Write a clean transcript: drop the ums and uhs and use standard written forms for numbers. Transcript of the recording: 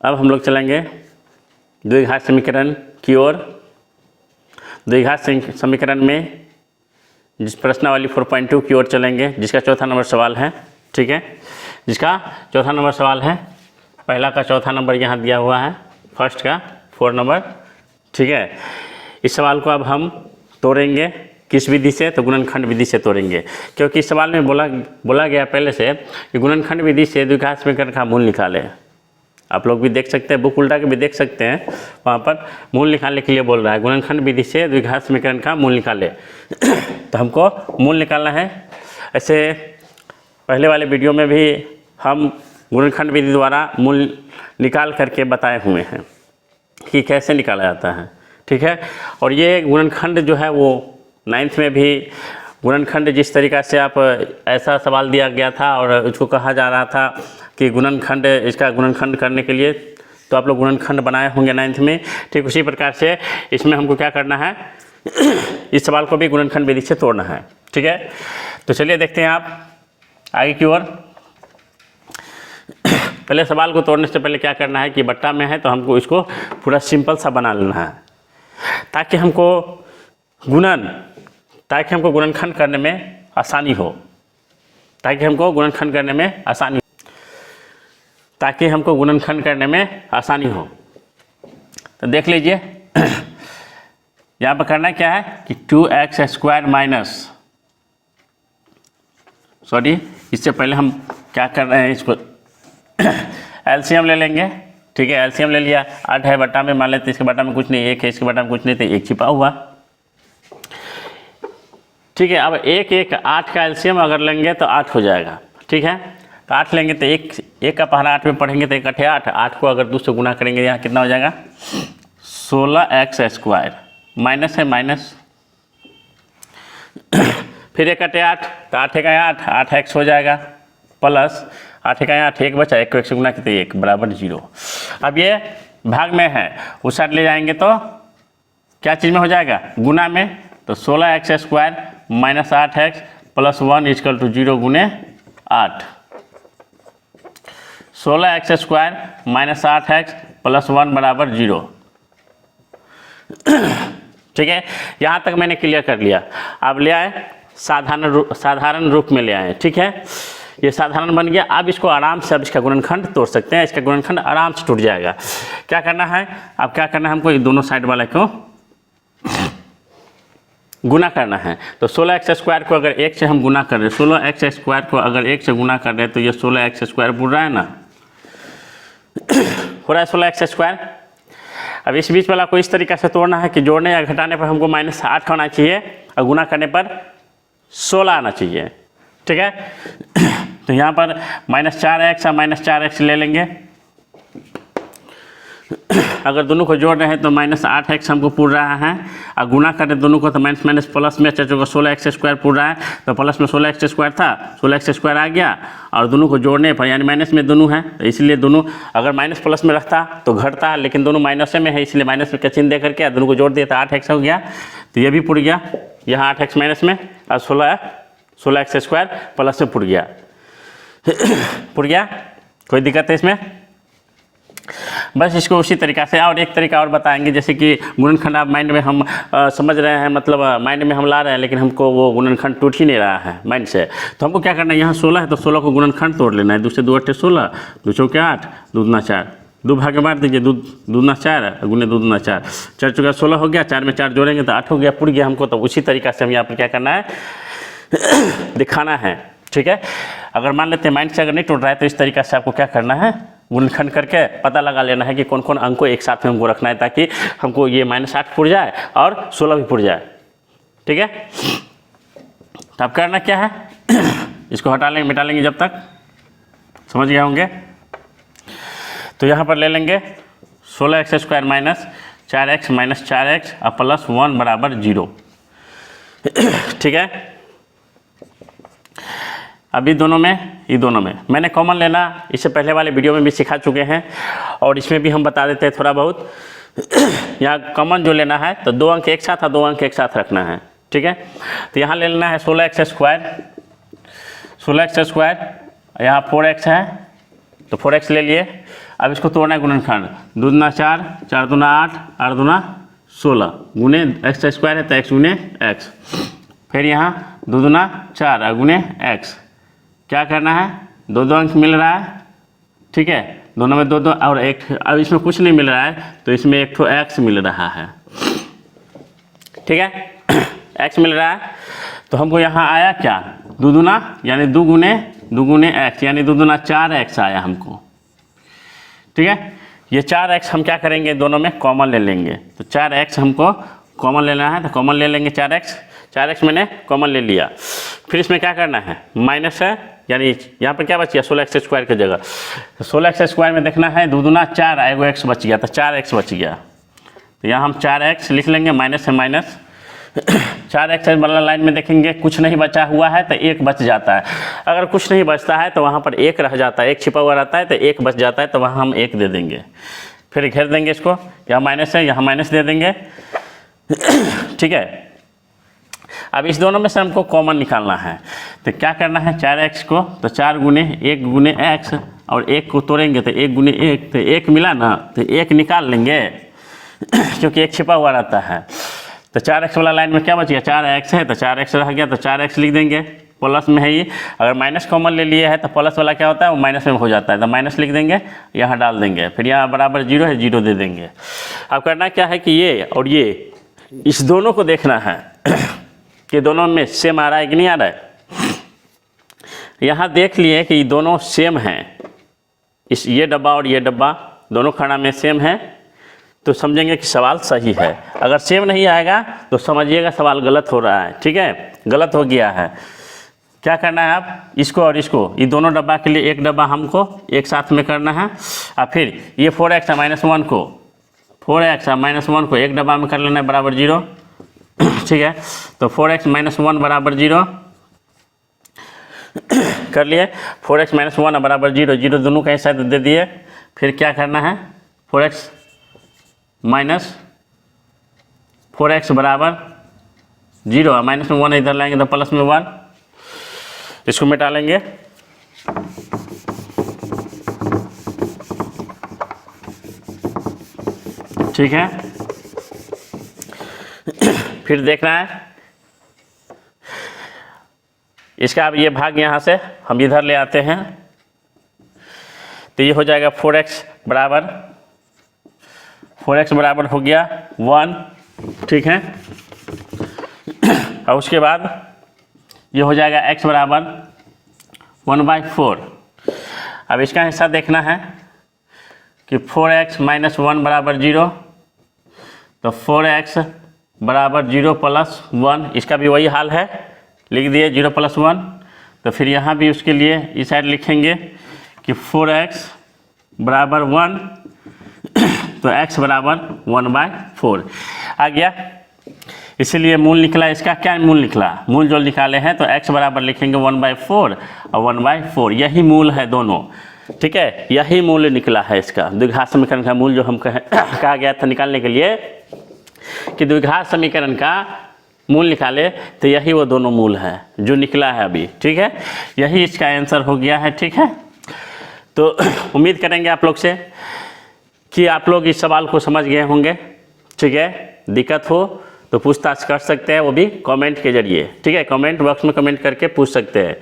अब हम लोग चलेंगे द्विघात समीकरण की ओर। द्विघात समीकरण में जिस प्रश्नावली 4.2 की ओर चलेंगे, जिसका चौथा नंबर सवाल है। ठीक है, जिसका चौथा नंबर सवाल है। पहला का चौथा नंबर यहाँ दिया हुआ है, फर्स्ट का 4 नंबर। ठीक है, इस सवाल को अब हम तोड़ेंगे किस विधि से, तो गुणनखंड विधि से तोड़ेंगे, क्योंकि इस सवाल में बोला गया पहले से कि गुणनखंड विधि से द्विघात समीकरण का मूल निकालें। आप लोग भी देख सकते हैं, बुक उल्टा के भी देख सकते हैं, वहाँ पर मूल निकालने के लिए बोल रहा है, गुणनखंड विधि से द्विघात समीकरण का मूल निकालें। तो हमको मूल निकालना है। ऐसे पहले वाले वीडियो में भी हम गुणनखंड विधि द्वारा मूल निकाल करके बताए हुए हैं कि कैसे निकाला जाता है। ठीक है, और ये गुणनखंड जो है वो 9th में भी गुणनखंड जिस तरीक़ा से आप ऐसा सवाल दिया गया था और उसको कहा जा रहा था कि गुणनखंड, इसका गुणनखंड करने के लिए तो आप लोग गुणनखंड बनाए होंगे 9th में। ठीक उसी प्रकार से इसमें हमको क्या करना है, इस सवाल को भी गुणनखंड विधि से तोड़ना है। ठीक है, तो चलिए देखते हैं आप आगे की ओर। पहले सवाल को तोड़ने से पहले क्या करना है कि बट्टा में है तो हमको इसको पूरा सिंपल सा बना लेना है, ताकि हमको गुणनखंड करने में आसानी हो, ताकि हमको गुणनखंड करने में आसानी हो। तो देख लीजिए, यहाँ पर करना क्या है कि 2x² माइनस, सॉरी इससे पहले हम क्या कर रहे हैं, इसको एलसीएम ले लेंगे। ठीक है, एलसीएम ले लिया, 8 है बट्टा में, मान लेते इसके बट्टा में कुछ नहीं, 1 है इसके बट्टा में कुछ नहीं, तो 1 छिपा हुआ। ठीक है, अब 8 का एलसीएम अगर लेंगे तो 8 हो जाएगा। ठीक है, तो 8 लेंगे तो 1 का पहला 8 में पढ़ेंगे तो 1 8 8 को अगर 2 से गुना करेंगे यहाँ कितना हो जाएगा 16x², माइनस है माइनस, फिर 1 8 8 तो 8 का 8x हो जाएगा, प्लस 8 का 8 1 बचा, 1 को 1 से गुना कितने 1 बराबर 0। अब ये भाग में है, उस साइड ले जाएंगे तो क्या चीज़ में हो जाएगा, गुना में, तो 16x² minus 8x plus 1 equal to 0 गुने 8। 16x² माइनस 8x प्लस 1 बराबर 0। ठीक है, यहाँ तक मैंने क्लियर कर लिया। अब ले आए साधारण रूप में ले आए। ठीक है, ये साधारण बन गया। अब इसको आराम से, अब इसका गुणनखंड तोड़ सकते हैं, इसका गुणनखंड आराम से टूट जाएगा। क्या करना है, अब क्या करना है हमको, ये दोनों साइड वाले को गुना करना है। तो 16x² को अगर 1 से हम गुना कर रहे हैं, 16x² को अगर 1 से गुना कर रहे हैं तो ये 16x² पूरा है ना, हो रहा है 16x²। अब इस बीच वाला को इस तरीक़े से तोड़ना है कि जोड़ने या घटाने पर हमको -8 होना चाहिए और गुना करने पर 16 आना चाहिए। ठीक है, तो यहाँ पर -4x और -4x ले लेंगे। अगर दोनों को जोड़ रहे हैं तो -8x हमको पूर रहा है, और गुना कर रहे दोनों को तो माइनस प्लस में चचो 16x² पूर रहा है, तो प्लस में 16x² था, 16x² आ गया, और दोनों को जोड़ने पर यानी माइनस में दोनों हैं, तो इसलिए दोनों अगर माइनस प्लस में रखता तो घटता, लेकिन दोनों माइनस में है इसलिए माइनस का चिन्ह दे करके दोनों को जोड़ दिया तो 8x हो गया। तो ये भी पुर गया, यहाँ 8x माइनस में और 16x² प्लस में पुर गया। कोई दिक्कत है इसमें? बस इसको उसी तरीक़ा से और एक तरीका और बताएंगे, जैसे कि गुणनखंड आप माइंड में हम समझ रहे हैं, मतलब माइंड में हम ला रहे हैं, लेकिन हमको वो गुणनखंड टूट ही नहीं रहा है माइंड से। तो हमको क्या करना है, यहाँ 16 है तो 16 को गुणनखंड तोड़ लेना है। 2 से 2 8 16, 2 चौके 8, 2 दूना 4, 2 भाग में बांट दीजिए, 2 दूना 4 गुने 2 दूना 4, 4 चौका 16 हो गया, 4 में 4 जोड़ेंगे तो 8 हो गया, पुर गया हमको। तो उसी तरीक़ा से हम यहाँ पर क्या करना है दिखाना है। ठीक है, अगर मान लेते हैं माइंड से अगर नहीं टूट रहा है तो इस तरीक़ा से आपको क्या करना है, गुणनखंड करके पता लगा लेना है कि कौन कौन अंक को एक साथ में हमको रखना है, ताकि हमको ये -8 पुर जाए और 16 भी पुर जाए। ठीक है, तो अब करना क्या है, इसको हटा लेंगे, मिटा लेंगे जब तक, समझ गए होंगे। तो यहाँ पर ले लेंगे 16x² minus 4x minus 4x और प्लस 1 बराबर 0। ठीक है, अभी दोनों में मैंने कॉमन लेना इससे पहले वाले वीडियो में भी सिखा चुके हैं, और इसमें भी हम बता देते हैं थोड़ा बहुत। यहाँ कॉमन जो लेना है तो 2 अंक एक साथ और 2 अंक एक साथ रखना है। ठीक है, तो यहाँ ले लेना है 16x², यहाँ 4x है तो 4x ले लिए, अब इसको तोड़ना है गुणनखंड, 2 दूना 4, 4 दूना 8, 8 दूना 16 गुने एक्स स्क्वायर है तो एक्स गुने एक्स। फिर यहाँ 2 दूना 4 गुने एक्स, क्या करना है, 2 अंक मिल रहा है, ठीक है, दोनों में 2 और एक, अब इसमें कुछ नहीं मिल रहा है तो इसमें एक ठो एक्स मिल रहा है, ठीक है, एक्स मिल रहा है। तो हमको यहाँ आया क्या, 2 दूना यानी 2 गुने एक्स यानी 2 दूना 4 एक्स आया हमको, ठीक है। ये 4 एक्स हम क्या करेंगे, दोनों में कॉमन ले लेंगे, तो 4 एक्स हमको कॉमन लेना है तो कॉमन ले लेंगे 4 एक्स मैंने कॉमन ले लिया। फिर इसमें क्या करना है, माइनस है यानी यहाँ पर क्या बच गया 16 एक्स स्क्वायर की जगह, तो 16 एक्स स्क्वायर में देखना है 2 दूना 4 एगो एक्स बच गया तो 4 एक्स बच गया, तो यहाँ हम 4 एक्स लिख लेंगे, माइनस है माइनस 4 एक्स वाला लाइन में देखेंगे कुछ नहीं बचा हुआ है तो 1 बच जाता है, अगर कुछ नहीं बचता है तो वहाँ पर 1 रह जाता है, 1 छिपा हुआ रहता है तो 1 बच जाता है, तो वहाँ हम 1 दे देंगे। फिर घेर देंगे इसको, यहाँ माइनस है यहाँ माइनस दे देंगे, ठीक है। अब इस दोनों में से हमको कॉमन निकालना है, तो क्या करना है, 4 एक्स को तो 4 गुने 1 गुने एक्स और 1 को तोड़ेंगे तो 1 गुने 1 तो 1 मिला ना, तो 1 निकाल लेंगे क्योंकि 1 छिपा हुआ रहता है। तो 4 एक्स वाला लाइन में क्या बच गया, 4 एक्स है तो 4 एक्स रह गया तो 4 एक्स लिख देंगे, प्लस में है ये, अगर माइनस कॉमन ले लिए है तो प्लस वाला क्या होता है वो माइनस में हो जाता है, तो माइनस लिख देंगे, यहाँ डाल देंगे, फिर यहाँ बराबर 0 है 0 दे देंगे। अब करना क्या है कि ये और ये इस दोनों को देखना है कि दोनों में सेम आ रहा है कि नहीं आ रहा है। यहाँ देख लिए कि दोनों सेम हैं, इस ये डब्बा और ये डब्बा दोनों खाना में सेम है तो समझेंगे कि सवाल सही है, अगर सेम नहीं आएगा तो समझिएगा सवाल गलत हो रहा है, ठीक है, गलत हो गया है। क्या करना है, आप इसको और इसको, ये दोनों डब्बा के लिए एक डब्बा हमको एक साथ में करना है, और फिर ये 4x माइनस 1 को 4x माइनस 1 को एक डब्बा में कर लेना है बराबर 0, ठीक है। तो 4x माइनस 1 बराबर 0 कर लिए, 4x माइनस 1 बराबर 0, 0 दोनों का साथ दे दिए। फिर क्या करना है, 4x माइनस 4x बराबर 0, माइनस में 1 इधर लाएंगे तो प्लस में 1, इसको मिटा लेंगे, ठीक है। फिर देखना है इसका, अब ये भाग यहाँ से हम इधर ले आते हैं तो ये हो जाएगा 4x बराबर हो गया 1, ठीक है। और उसके बाद ये हो जाएगा x बराबर 1/4। अब इसका हिस्सा देखना है कि 4x माइनस 1 बराबर 0, तो 4x बराबर 0 प्लस 1, इसका भी वही हाल है, लिख दिए 0 प्लस 1। तो फिर यहाँ भी उसके लिए इस साइड लिखेंगे कि 4x बराबर 1 तो x बराबर 1/4 आ गया। इसीलिए मूल निकला इसका, क्या मूल निकला, मूल जो निकाले हैं तो x बराबर लिखेंगे 1/4 और 1/4, यही मूल है दोनों, ठीक है, यही मूल निकला है इसका। द्विघात समीकरण का मूल जो हम कहा गया था निकालने के लिए कि द्विघात समीकरण का मूल निकाले, तो यही वो दोनों मूल है जो निकला है अभी, ठीक है, यही इसका आंसर हो गया है, ठीक है। तो उम्मीद करेंगे आप लोग से कि आप लोग इस सवाल को समझ गए होंगे, ठीक है। दिक्कत हो तो पूछताछ कर सकते हैं, वो भी कमेंट के जरिए, ठीक है, कमेंट बॉक्स में कमेंट करके पूछ सकते हैं।